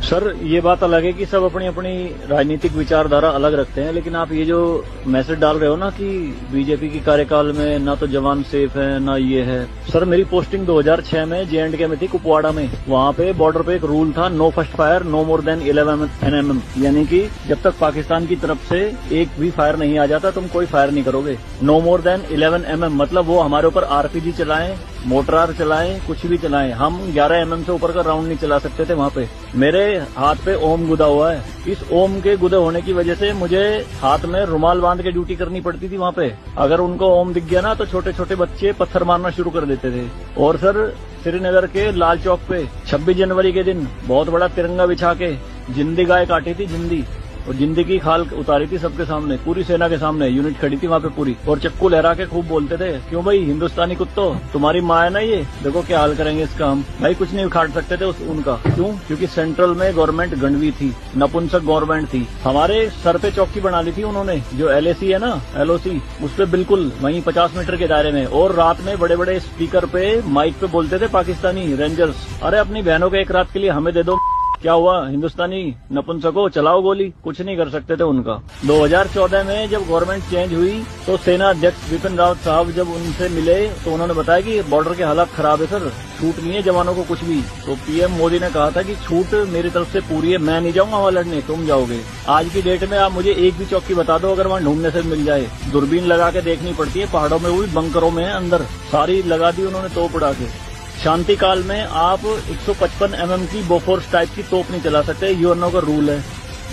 Sir ये बात अलग है कि सब अपनी अपनी राजनीतिक विचारधारा अलग रखते हैं, लेकिन आप ये जो मैसेज डाल रहे हो ना कि बीजेपी की कार्यकाल में ना तो जवान सेफ है ना ये है। सर मेरी पोस्टिंग 2006 में J&K में थी, कुपवाड़ा में। वहाँ पे बॉर्डर पे एक रूल था, no first fire no more than 11 NM, यानी कि जब तक पाकिस्तान की तरफ से एक भी फायर नहीं आ जाता तुम कोई फायर नहीं करोगे। नो मोर देन 11 MM मतलब वो हमारे ऊपर RPG चलाएं, मोटरार चलाएं, कुछ भी चलाएं, हम 11 MM से ऊपर का राउंड नहीं चला सकते थे वहाँ पे। मेरे हाथ पे ओम गुदा हुआ है। इस ओम के गुदे होने की वजह से मुझे हाथ में रुमाल बांध के ड्यूटी करनी पड़ती थी वहाँ पे। अगर उनको ओम दिख गया ना तो छोटे छोटे बच्चे पत्थर मारना शुरू कर देते थे। और सर श्रीनगर के लाल चौक पे 26 जनवरी के दिन बहुत बड़ा तिरंगा बिछा के जिंदी गाय काटी थी, जिंदी, और जिंदी की खाल उतारी थी सबके सामने, पूरी सेना के सामने यूनिट खड़ी थी वहाँ पे पूरी, और चक्कू लहरा के खूब बोलते थे, क्यों भाई हिंदुस्तानी कुत्तों, तुम्हारी माँ है ना ये, देखो क्या हाल करेंगे इसका हम। भाई कुछ नहीं उखाड़ सकते थे उनका। क्यों? क्योंकि सेंट्रल में गवर्नमेंट गंडवी थी, नपुंसक गवर्नमेंट थी। हमारे सर पे चौकी बना ली थी उन्होंने, जो LAC है ना, LOC, उस पे बिल्कुल वहीं 50 मीटर के दायरे में। और रात में बड़े बड़े स्पीकर पे माइक पे बोलते थे पाकिस्तानी रेंजर्स, अरे अपनी बहनों के एक रात के लिए हमें दे दो। क्या हुआ हिंदुस्तानी नपुंसको, चलाओ गोली। कुछ नहीं कर सकते थे उनका। 2014 में जब गवर्नमेंट चेंज हुई तो सेना अध्यक्ष बिपिन रावत साहब जब उनसे मिले तो उन्होंने बताया कि बॉर्डर के हालात खराब है सर, छूट नहीं है जवानों को कुछ भी। तो PM मोदी ने कहा था कि छूट मेरी तरफ से पूरी है, मैं नहीं जाऊंगा वहां लड़ने, तुम जाओगे। आज की डेट में आप मुझे एक भी चौकी बता दो अगर वहां ढूंढने से मिल जाए। दूरबीन लगा के देखनी पड़ती है, पहाड़ों में, वो भी बंकरों में अंदर, सारी लगा दी उन्होंने तोप उड़ा के। शांति काल में आप 155 MM की बोफोर्स टाइप की तोप नहीं चला सकते, यूएनओ का रूल है।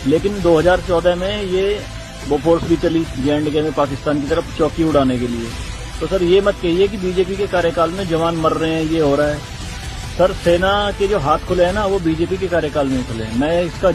लेकिन 2014 में ये बोफोर्स भी चली J&K में पाकिस्तान की तरफ चौकी उड़ाने के लिए। तो सर ये मत कहिए कि बीजेपी के कार्यकाल में जवान मर रहे हैं, ये हो रहा है। सर सेना के जो हाथ खुले हैं ना वो बीजेपी के कार्यकाल में खुले हैं। मैं इसका